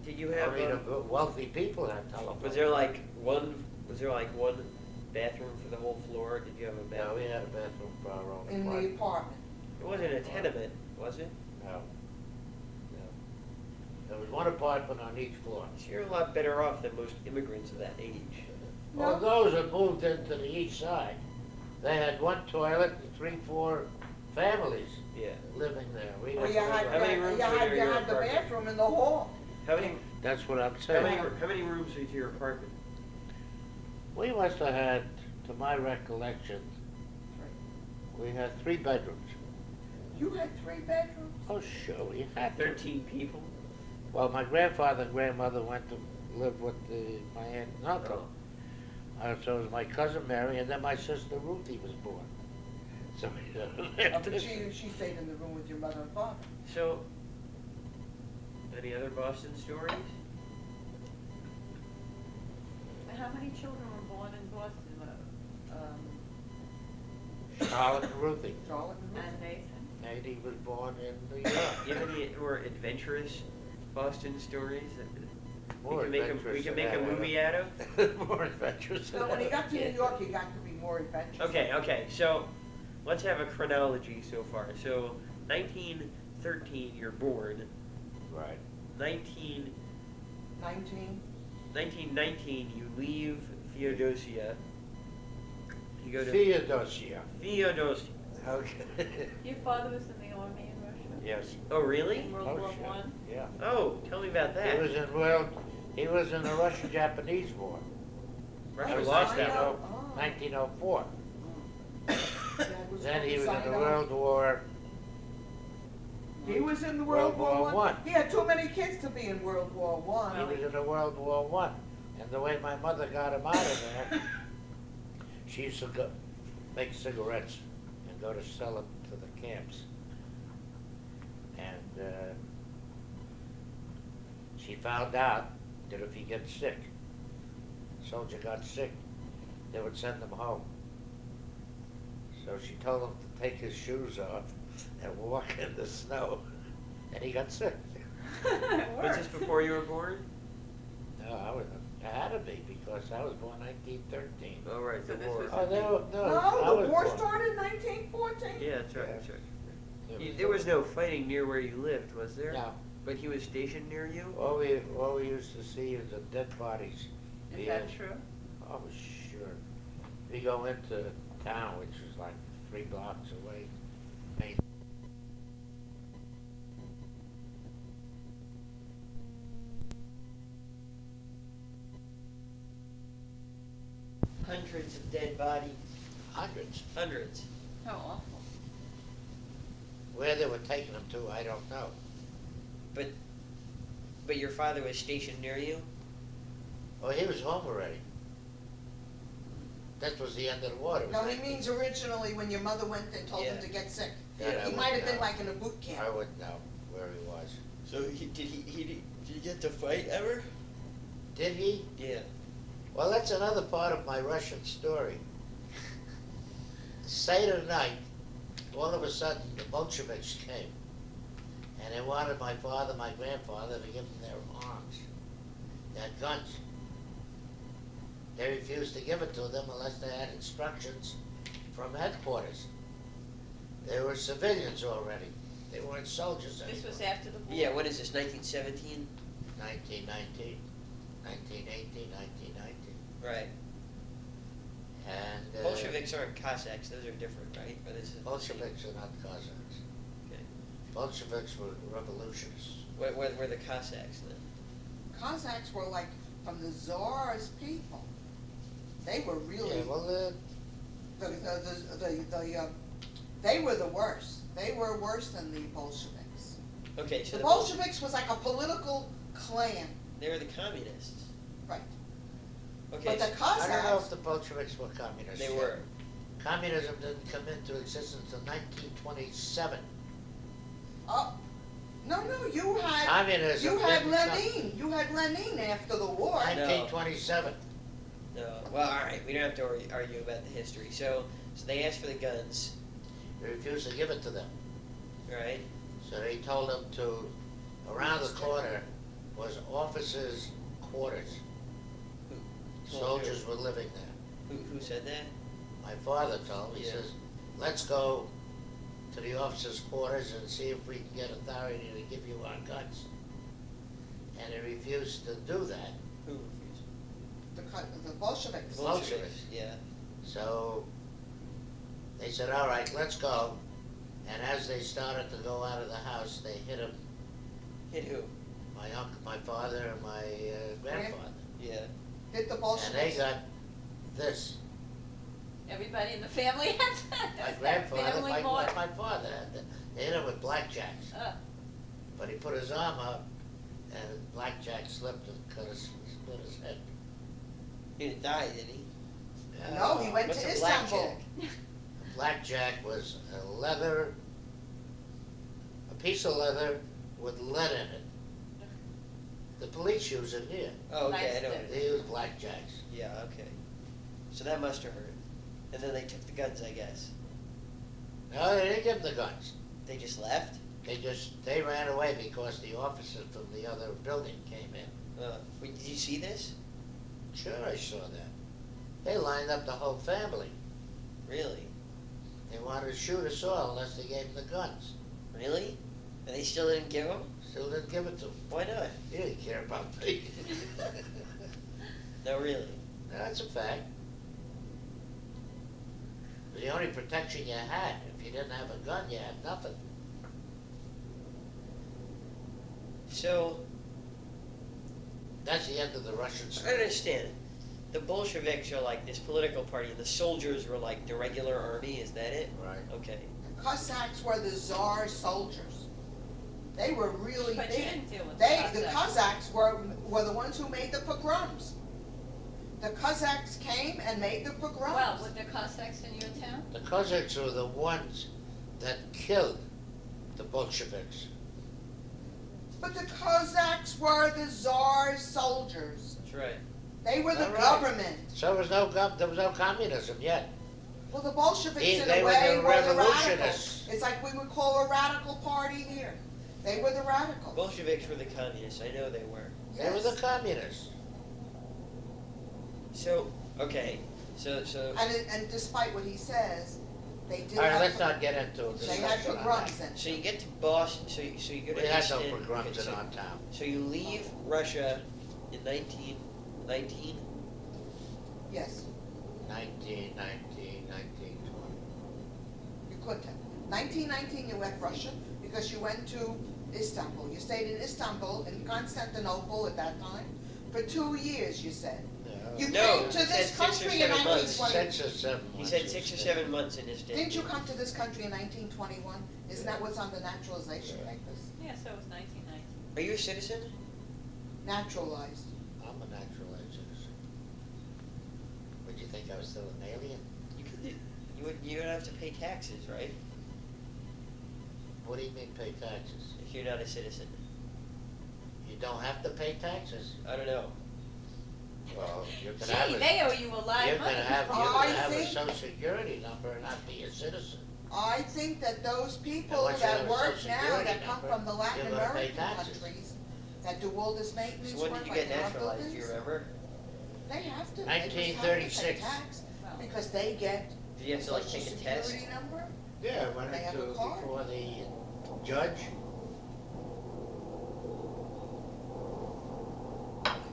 Did you have? Only the wealthy people had telephones. Was there like one bathroom for the whole floor? Did you have a No, bathroom? we had a bathroom for our own In the apartment. apartment. It wasn't a tenement, was it? No. No. There was one apartment on each floor. So you're a lot better off than most immigrants of that age. Well, those that moved into the east side, they had one toilet and 3-4 families Yeah. living there. We Well, didn't you live had, there. How many rooms were in your the apartment? bathroom in the hall. How many? That's what I'm How saying. many rooms are to your apartment? We must have had, to my recollection, we had 3 bedrooms. You had 3 bedrooms? Oh, sure, we had to. 13 people. Well, my grandfather and grandmother went to live with my aunt and uncle. So it was my cousin Mary, and then my sister Ruthie was born. So we lived But in- she stayed in the room with your mother and father. So, any other Boston stories? How many children were born in Boston? Charlotte and Ruthie. Charlotte and And Ruth. Nathan? Nadie was born in New York. Do you have any more adventurous Boston stories that More we adventurous can than make a that, movie out of? More adventurous than So when he that. got to New York, he got to be more adventurous. Okay, so let's have a chronology so far. So 1913, you're born. Right. 19. 1919, you leave Feodosiya. you go to Feodosiya. Feodosiya. Okay. Your father was in the army in Russia? Yes. Oh, really? In World Oh, War shit. One? Yeah. Oh, tell me about that. He was in the Russo-Japanese War. Russia was lost signed that up. one. 1904. Dad was Then he was in signed the on. World War. He was in the World World War War One. One. He had too many kids to be in World War One. He was in the World War One. And the way my mother got him out of there, she used to go make cigarettes and go to sell them to the camps. And she found out that if he gets sick, soldier got sick, they would send him home. So she told him to take his shoes off and walk in the snow, and he got sick. Was this before you were born? No, I had to be because I was born 1913. Oh, right, the So this war. was- Oh, no, I No, was the war born. started in 1914. Yeah, that's right, that's right. It There was no fighting near where you lived, was there? No. But he was stationed near you? All we used to see is the dead bodies. Is that true? Oh, sure. We go into town, which was like 3 blocks away. Main. Hundreds of dead bodies. Hundreds. Hundreds. How awful. Where they were taking them to, I don't know. But your father was stationed near you? Oh, he was home already. That was the end of the war. It was No, he 19 means originally when your mother went and told him Yeah. to get sick. That I He wouldn't might have been know. like in a boot camp. I wouldn't know where he was. So did he get to fight ever? Did he? Yeah. Well, that's another part of my Russian story. Seder night, all of a sudden, the Bolsheviks came. And they wanted my father, my grandfather, to give them their arms. They had guns. They refused to give it to them unless they had instructions from headquarters. They were civilians already. They weren't soldiers anymore. This was after the war? Yeah, what is this, 1917? 1919, 1918, 1919. Right. And Bolsheviks aren't Cossacks, those are different, right? Or this is Bolsheviks are not Cossacks. Okay. Bolsheviks were revolutionists. What were the Cossacks then? Cossacks were like from the Tsar's people. They were really, Yeah, well, they were the worst. They were worse than the Bolsheviks. Okay, so The the Bolsheviks was like a political clan, they were the communists. right? Okay, But the so I don't know if Cossacks, the Bolsheviks were communists. they yet. were. Communism didn't come into existence until 1927. oh, no, you had Communism didn't come- Lenin. You had Lenin after the war. 1927. No, well, all right, we don't have to argue about the history. So they asked for the guns, They refused to give it to them. right? So they told them to, around the corner was officers' quarters. Who told Soldiers were living there. Who said that? My father told me, he Yeah. says, let's go to the officers' quarters and see if we can get authority to give you our guns. And they refused to do that. Who refused? The Bolsheviks. The Bolsheviks. Yeah. So they said, all right, let's go. And as they started to go out of the house, they hit him, Hit who? my uncle, my father, and my grandfather. Yeah. Hit the And Bolsheviks. they got this. Everybody in the family had that? My Was that grandfather, family my more? father had that. They hit him with blackjacks. But he put his arm up, and blackjack slipped and split his head. He didn't die, did he? No, he went What's to a Istanbul. blackjack? Blackjack was a piece of leather with lead in it. The police use it here. Oh, okay, I know. Nice. They use blackjacks. Yeah, okay. So that must have hurt. And then they took the guns, I guess. No, they didn't give them the guns. They just left? They ran away because the officers from the other building came in. Wait, did you see this? Sure, I saw that. They lined up the whole family. Really? They wanted to shoot us all unless they gave them the guns. Really? And they still didn't give them? Still didn't give it to them. Why not? He didn't care about me. No, really. That's a fact. the only protection you had. If you didn't have a gun, you had nothing. So, That's the end of the Russian I story. understand. The Bolsheviks are like this political party, and the soldiers were like the regular army. Is that it? Right. Okay. The Cossacks were the Tsar soldiers. They were really But you big. didn't deal with The Cossacks were the ones who made the pogroms. The Cossacks came and made the pogroms. Well, were there Cossacks in your town? The Cossacks were the ones that killed the Bolsheviks. But the Cossacks were the Tsar soldiers. That's right. They were the All right. government. So there was no communism yet. Well, the Bolsheviks, in They a were way, the were the revolutionists. radicals. It's like we would call a radical party here. They were the radicals. Bolsheviks were the communists. I know they were. They were the communists. So, okay. So. And despite what he says, they did All right, have let's not get into a they had discussion on pogroms that. then. So you get to Boston. So you go to We had no Istanbul. pogroms Okay, in our town. So you leave Russia in 1919. Yes, 1919, 1920. you could have. 1919 you left Russia because you went to Istanbul. You stayed in Istanbul, in Constantinople at that time, for 2 years, you said. You No, came he to said this 6 or country in 7 months. 1920. 6 or 7 He months. said 6 or 7 months in Istanbul. Didn't you come to this country in 1921? Isn't that what's on the naturalization papers? Yeah, so it was 1919. Are you a citizen? Naturalized. I'm a naturalized citizen. Would you think I was still an alien? You would have to pay taxes, right? What do you mean pay taxes? If you're not a citizen. You don't have to pay taxes? I don't know. Well, you can have Gee, a, they owe you a lot you of money. can have I a think- social security number and not be a citizen. I think that those people And once you have that a work Social now, Security that come number, from the Latin you're gonna pay American taxes. countries, that do all this maintenance So when work, did you like get our naturalized? Do you buildings, remember? they have to. They just have to 1936. pay tax, Well, because they get Did you have to like Social take a test? Security number. Yeah, I went They have a into card. before the judge.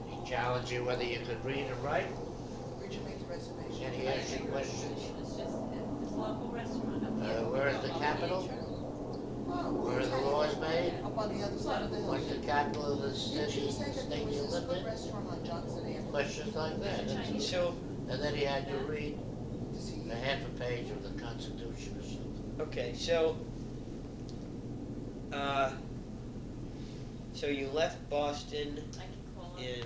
He challenged you whether you could read and write, Where'd you make the reservation? and he asked you questions. It's just at this local restaurant up here. Where is the capital? Oh, Where are the laws made? Up on the other side of the hill. What's the capital of the Didn't city, you say that there state was you this live good in? restaurant on Johnson Avenue? Questions like that. That's- So, And then he had you read To see- a half a page of the Constitution or something. okay, so, so you left Boston I can call it. in,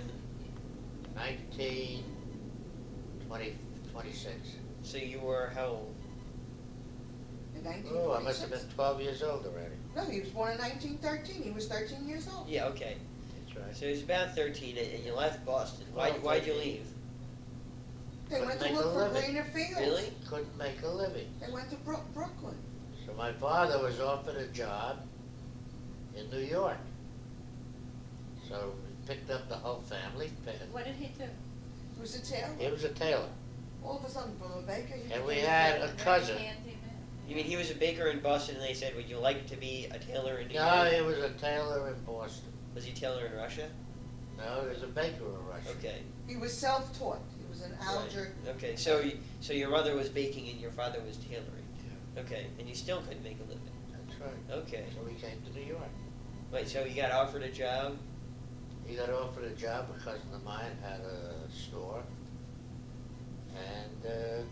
26. so you were how old? In 1946. Oh, I must have been 12 years old already. No, he was born in 1913. He was 13 years old. Yeah, okay. That's right. So it was about 13 and you left Boston. Well, Why'd you 13. leave? They went to Couldn't look make a for living. greener fields. Really? Couldn't make a living. They went to Brooklyn. So my father was offered a job in New York. So we picked up the whole family. What did he do? He was a tailor. He was a tailor. All of a sudden, from a baker, he And we became had tailor. a cousin. Handyman? You mean he was a baker in Boston and they said, would you like to be a tailor in New No, York? he was a tailor in Boston. Was he tailor in Russia? No, he was a baker in Russia. Okay. He was self-taught. He was an alger. Right. Okay, so your mother was baking and your father was tailoring. Okay, and you still couldn't make a living. That's right. Okay. So we came to New York. Wait, so you got offered a job? He got offered a job. A cousin of mine had a store. And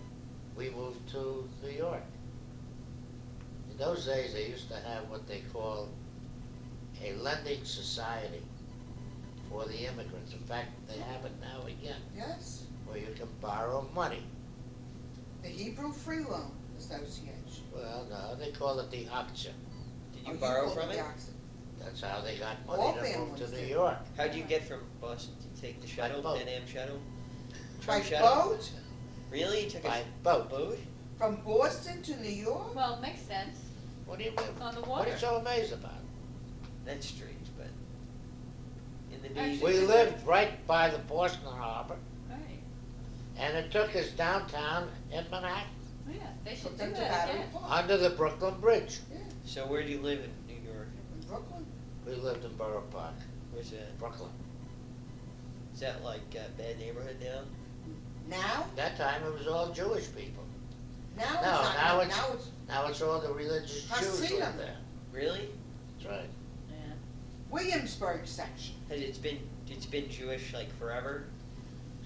we moved to New York. In those days, they used to have what they call a lending society for the immigrants. In fact, they have it now again, Yes. where you can borrow money. The Hebrew Free Loan Association. Well, no, they call it the auction. Did Oh, you borrow called from the it? Oxen. That's how they got All money to move families to New did. York. How'd you get from Boston? Did you take the shuttle, boat. Pan Am shuttle? By Tram shuttle? boat, Really? You took By a boat. boat? from Boston to New York. Well, it makes sense. What do you mean? On the What water. are you so amazed about? That's strange, but in the Actually, days. We lived right by the Boston Harbor, Right. and it took us downtown in Manhattan, Yeah, they should Took do them to that Battery again. Park. under the Brooklyn Bridge. Yeah, So where do you live in New York? in Brooklyn. We lived in Borough Park, Where's that? Brooklyn. Is that like a bad neighborhood now? Now, That time it was all Jewish people. Now it's No, not, now now it's, now it's all the religious Jews Hasidim. live there. Really? That's right. Yeah. Williamsburg section. Has it's been Jewish like forever?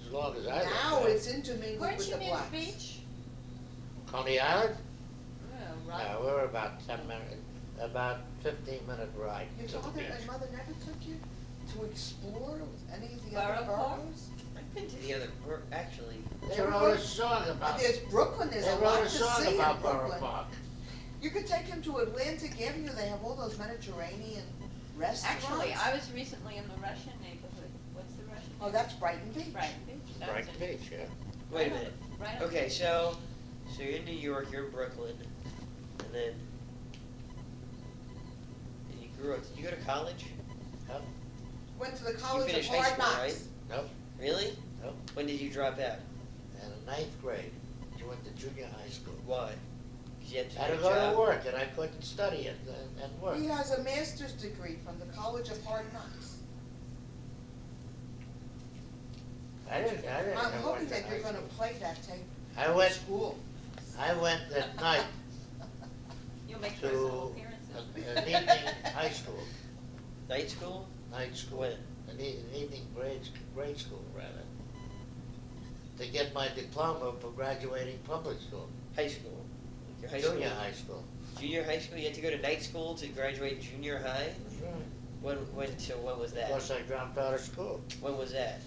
As long as I live Now there. it's intermingled Weren't with you the near blacks. the beach? Coney Island? Oh, right. We're about about 15-minute ride Your to the father beach. and mother never took you to explore any of the Borough other Park? boroughs? I've been to the other, actually. They wrote a song about, There's Brooklyn, there's they a wrote lot a to song see in about Borough Brooklyn. Park. You could take him to Atlantic Avenue, they have all those Mediterranean restaurants. Actually, I was recently in the Russian neighborhood. What's the Russian? Oh, that's Brighton Beach. Brighton Beach. That was Brighton it. Beach, yeah. Wait a Right on- minute. Right on. Okay, so you're in New York, you're in Brooklyn, and then and you grew up. Did you go to college? Nope, Went to the College of finished high Hard school, Knocks. right? nope, Really? nope. When did you drop out? And in 9th grade, you went to junior high school. Why? Because you had to I had get to a go job. to work, and I couldn't study it and work. He has a master's degree from the College of Hard Knocks. I didn't I'm know hoping what that to you're high gonna school. play that tape I at went, school. I went at night You'll make to personal appearances. an evening high school, Night school? night school. When? An evening grade school, rather, to get my diploma for graduating public school, High school. Your high junior school. high school. Junior high school. You had to go to night school to graduate junior high. That's right. When was Of that? course, I dropped out of school. When was that?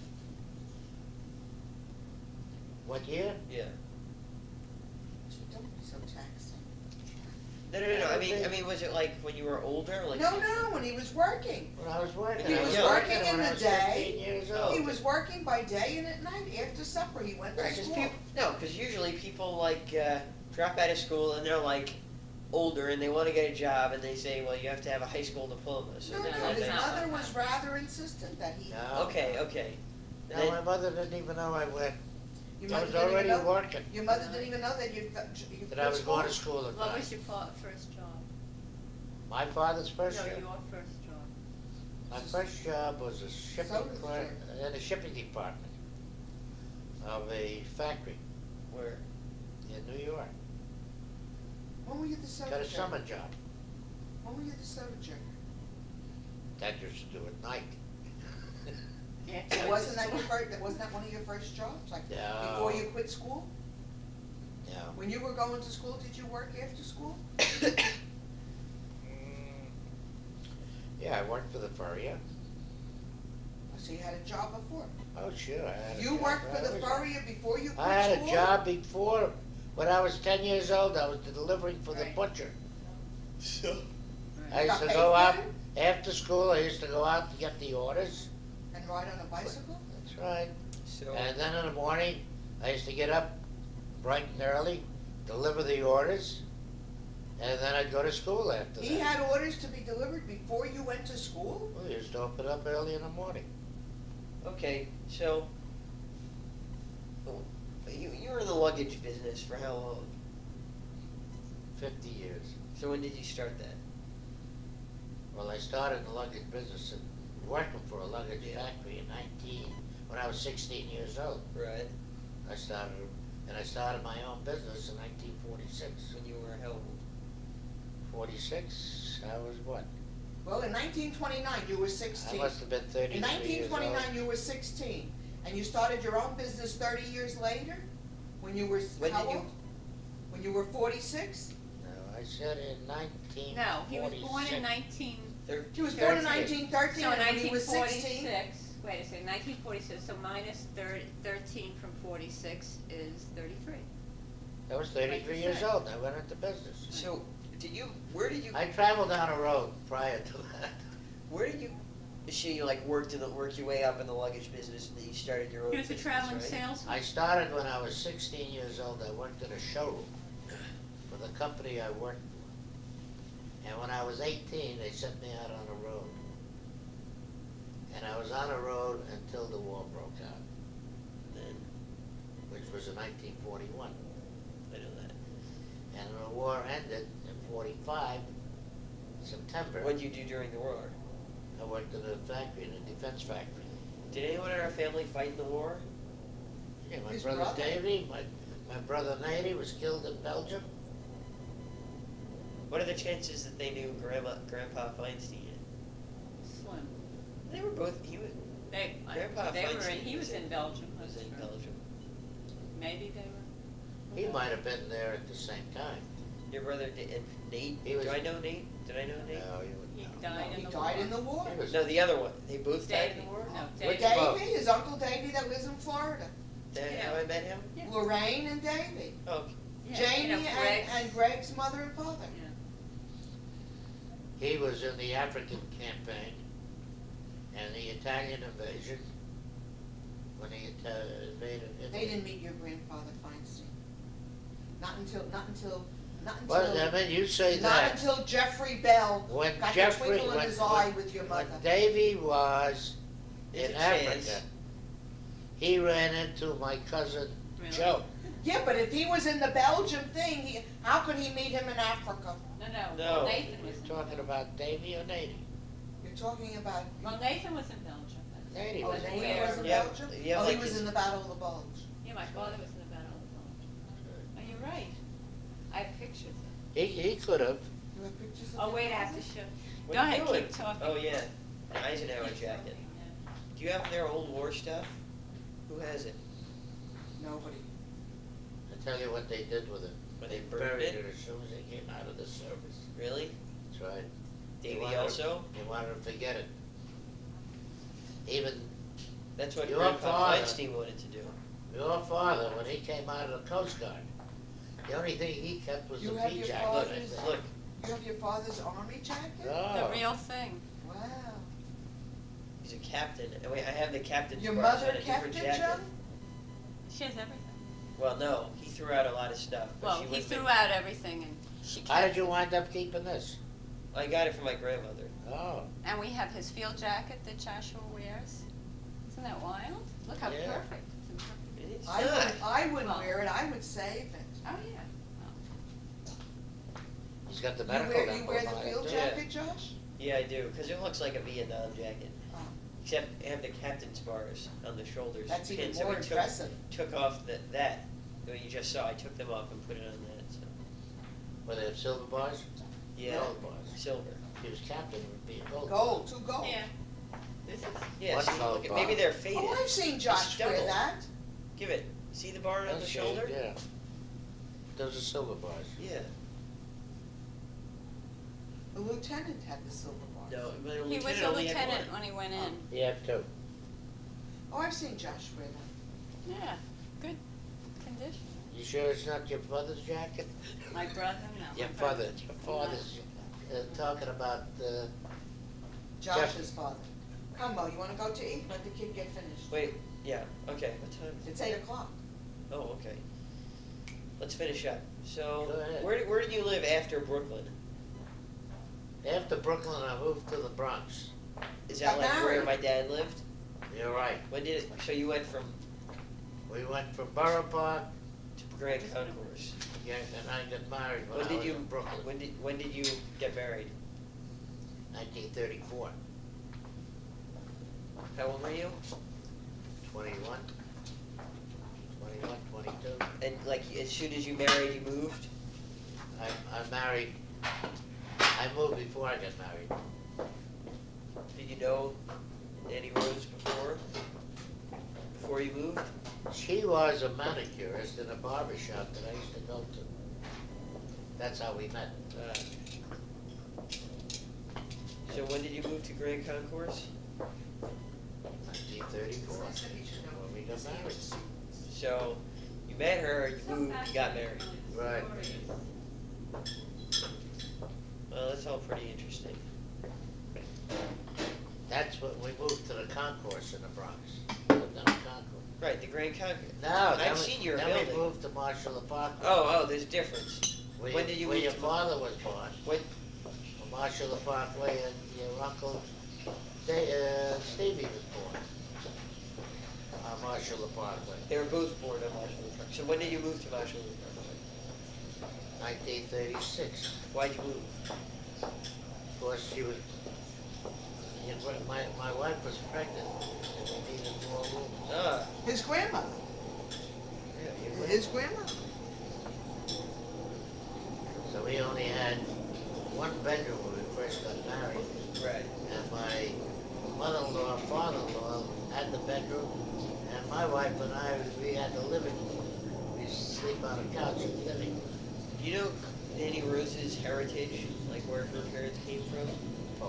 What year? Yeah. Don't be so taxing. No. I mean, was it like when you were older? Like No, when he was working. When I was working. He I was young. working in when I the was day. 15 years Oh, old. He okay. was working by day and at night. After supper, he went to Right, because school. because usually people like drop out of school and they're like older and they want to get a job and they say, well, you have to have a high school diploma. So No, they no, drop his that's out. not- mother was rather insistent that he. No. Okay. No, Then- my mother didn't even know I went. Your I mother was didn't even already know. working, Your mother didn't even know that you. that I was going to school at What night. was your first job? My father's first No, job. your first job. My first job was a shipping Soda clerk stream. in the shipping department of a factory Where? in New York. When were you the soda Got a jerk? summer job. When were you the soda jerk? That used to do at night. Yeah. Wasn't that one of your first jobs? Like No. before you quit school? Yeah. When you were going to school, did you work after school? Yeah, I worked for the Furrier. So you had a job before. Oh, sure, I had a You job. worked for I the was- Furrier before you quit school? I had a job before, when I was 10 years old, I was delivering for the Right. butcher. So. I used got to paid go for out, it? after school, I used to go out to get the orders. And ride on a bicycle? That's right. So. And then in the morning, I used to get up bright and early, deliver the orders, and then I'd go to school after that. He had orders to be delivered before you went to school? Well, he used to open up early in the morning. Okay, so. You were in the luggage business for how long? 50 years. So when did you start that? Well, I started in the luggage business and working for a luggage Yeah. factory in when I was 16 years old. Right. I started my own business in 1946. When you were how old? 46, I was what? Well, in 1929, you were I 16. must have been 33 In years old. 1929, you were 16. And you started your own business 30 years later? When you were, When how did you- old? When you were 46? No, I said in 1946. No, he was born in 19. She was born in 13. 1913, So in and when he was 16. 1946. Wait a second. 1946. So minus 13 from 46 is 33. I was 33 Like you years said. old, and I went into business. So where did you I traveled down a road prior to that. where did you so you like work your way up in the luggage business and then you started your own He was a business, traveling right? salesman. I started when I was 16 years old. I worked in a showroom for the company I worked for. And when I was 18, they sent me out on the road. And I was on the road until the war broke out, And then which was in 1941. I know that. And the war ended in 45, September. What did you do during the war? I worked in a factory, in a defense factory. Did anyone in our family fight in the war? Yeah, my His brother brother. Davy, My brother Nady was killed in Belgium. What are the chances that they knew Grandpa Feinstein? Slim. They were both. Grandpa They were, Feinstein he was in Belgium. Was that's in true. Belgium. Maybe they were. He might have been there at the same time. Your brother and Nate. He was- Do I know Nate? Did I know Nate? No, you would He know. died He in the died war. in the war. He was- No, the other one. They both died in Davy. the war. No, Which Davy. boat? Davy, his uncle Davy that lives in Florida. That Yeah. how I met him? Yeah. Lorraine and Davy. Oh, Yeah, Jamie you know, and Greg's mother and father. Yeah. He was in the African campaign and the Italian invasion when he invaded They Italy. didn't meet your grandfather Feinstein. Not until Well, I mean, you say not that. until Jeffrey Bell When got Jeffrey, the twinkle in his eye with your mother. when Davy was There's in a chance. Africa, he ran into my cousin Really? Joe. Yeah, but if he was in the Belgium thing, how could he meet him in Africa? No. Nathan was. You're talking about Davy or Nady? You're talking about. Well, Nathan was in Belgium. Nady Oh, was Davy where? was in Yeah, Belgium? yeah, Oh, like he was his- in the Battle of the Bulge. Yeah, my father was in the Battle of Belgium. Oh, you're right. I have pictures. He could have. You have pictures of Oh, your wait, I have father? to show. what Go are you ahead, doing? keep talking. Oh yeah, an Eisenhower jacket. Yeah. Do you have their old war stuff? Who has it? Nobody. I tell you what they did with it. When they burned buried it? it as soon as they came out of the service. Really? That's right. Davy wanted- also? You wanted to forget it. Even That's what Your Grandpa father- Feinstein wanted to do. your father, when he came out of the Coast Guard, the only thing he kept was You the have pea your jacket. I father's- think. Look, You have your father's army jacket? The Oh. real thing. Wow. he's a captain. And wait, I have the captain's Your bars mother and a different kept it, jacket. Joe? She has everything. Well, no, he threw out a lot of stuff. But Well, she he would've threw been- out everything and she kept. How did you wind up keeping this? I got it from my grandmother. Oh, And we have his field jacket that Joshua wears. Isn't that wild? Look how Yeah. perfect. It's in perfect. It's I not. wouldn't Well- wear it, I would save it. Oh, yeah. he's got the You medical wear, number you wear the on it, field too. Yeah. jacket, Josh? Yeah, I do, because it looks like a Vietnam jacket. Oh. Except I have the captain's bars on the shoulders. That's even pins, so more I took- impressive. Took off that you just saw. I took them off and put it on that. So. Were they have silver bars? Yeah, Gold bars. silver. If he was captain, it would be a gold. Gold, 2 gold. Yeah. This is. Yeah, One see, gold look at, bar. maybe they're faded. Oh, I've seen Josh wear double. that. Give it. See the bar on That's the shoulder? shaved, yeah. Those are silver bars. Yeah. The lieutenant had the silver bars. No, but He was a only had lieutenant one. when he went in. He had two. Oh, I've seen Josh wear that. Yeah, good condition. You sure it's not your father's jacket? My brother, no. Your my brother- father's, talking about, Josh's father. Come, Mo, you wanna go to eat? Let the kid get finished. Wait, yeah, okay, what time is it? It's 8 o'clock. Oh, okay. Let's finish up. So, Go ahead. where did you live after Brooklyn? after Brooklyn, I moved to the Bronx. Is that Got like where married. my dad lived? You're right. When did it, so you went from We went from Borough Park, to Grand Concourse? yeah, and I got married when When I did was you, in Brooklyn, when did you get married? 1934. How old were you? 21, 22. And like, as soon as you married, you moved? I married, I moved before I got married. Did you know Annie Rose before you moved? She was a manicurist in a barber shop that I used to go to. That's how we met. So when did you move to Grand Concourse? 1934, when we got married. So you met her, you moved, you got married. Right. Well, that's all pretty interesting. That's what, we moved to the concourse in the Bronx. Lived on the concourse. Right, the Grand Concourse. No, then I've we- seen your then building. we moved to Marshall Park. Oh, there's a difference. Where when did you where move your to father was born, When, Marshall Parkway, and your uncle Stevie was born on Marshall Parkway, they were both born on Marshall Park. So when did you move to Marshall Park? 1936. Why'd you move? Of course, she was, my wife was pregnant, and we needed more room. Ah, His grandmother. His grandmother. So we only had one bedroom when we first got married. Right. And my mother-in-law, father-in-law had the bedroom, and my wife and I, we had the living room. We sleep on a couch in the living room. Do you know Nanny Rose's heritage, like where her parents came from?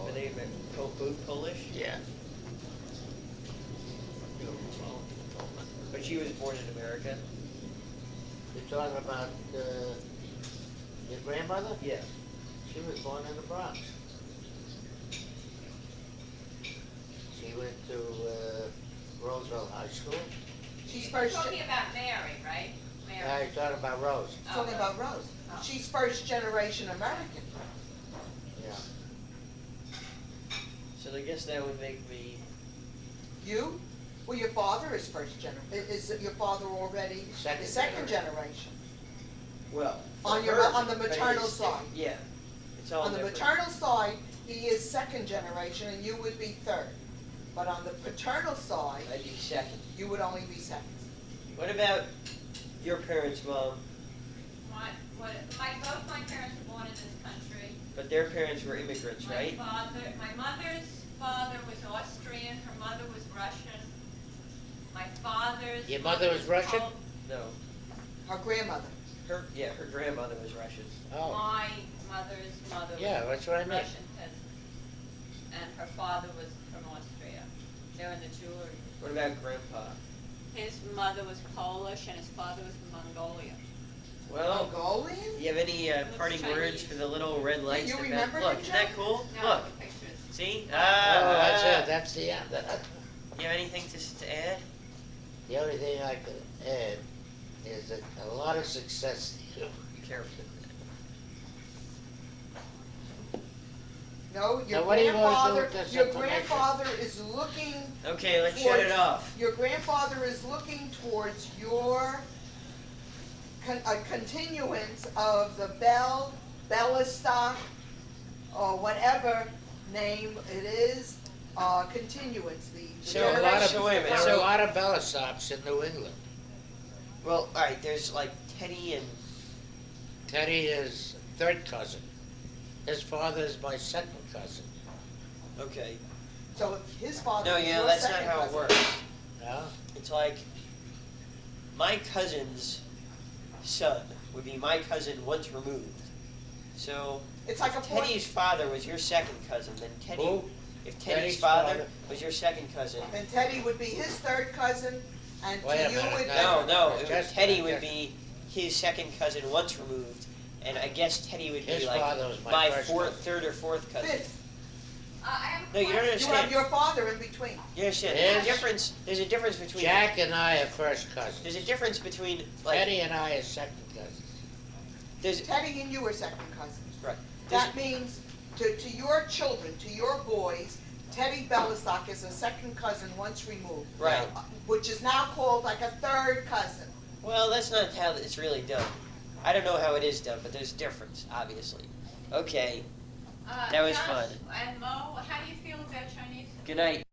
Were they both Polish? Yeah. But she was born in America? You're talking about your grandmother? Yeah. She was born in the Bronx. She went to Roosevelt High School. She's You're first. talking about Mary, right? Mary. Now you're talking about Rose. Talking about Rose. Oh. She's first generation American. Yeah. So I guess that would make me, You? Well, your father is first is your father already Second the second generation. generation? well. On for your her, on the but maternal it's side. Yeah. It's all On the different. maternal side, he is second generation and you would be third. But on the paternal side, I'd be second. you would only be second. What about your parents, Mom? Both my parents were born in this country. But their parents were immigrants, right? My mother's father was Austrian, her mother was Russian. My father's. Your mother was Russian? No. Her grandmother. Her grandmother was Russian. Oh. My mother's mother was Yeah, that's what I meant. Russian peasant. And her father was from Austria. They were in the jewelry. What about Grandpa? His mother was Polish and his father was from Mongolia. Well, Mongolian? do you have any Looks parting Chinese. words for the little red lights? You that remember Look, him, isn't that Joe? cool? No, Look, the pictures. see? Oh, that's Ah. it. That's the end. You have anything to add? The only thing I could add is that a lot of success to you. Be careful. No, your Now, what do you wanna do grandfather, with this your information? grandfather is looking Okay, let's shut it towards- off. Your grandfather is looking towards your a continuance of the Belostocks, or whatever name it is, continuance, the So, There are a lot of, generations so wait a to minute, there come. are a so- lot of Belostocks in New England. Well, alright, there's like Teddy and, Teddy is third cousin. His father is my second cousin. okay. So his father No, is yeah, your that's not second how it cousin. works. No? It's like, my cousin's son would be my cousin once removed. So, It's like a if point, Teddy's father was your second cousin, then Teddy, Who? if Teddy's Teddy's father father. was your second cousin, and Teddy would be his third cousin, and Wait a to you minute, would be. no, Just- Teddy would just- be his second cousin once removed, and I guess Teddy would be His like father was my my first cousin. third or fourth cousin. Fifth, I have a No, you don't question. you have understand. your father in between. You understand? Yes. There's a difference between. Jack and I are first There's cousins. a difference between like. Teddy and I are second cousins. There's Teddy and you are second cousins. right. There's, That means to your children, to your boys, Teddy Belostock is a second cousin once removed. right. Which is now called like a third cousin. Well, that's not how it's really done. I don't know how it is done, but there's a difference, obviously. Okay. That was Josh fun. And Mo, how do you feel about Chinese? Good night.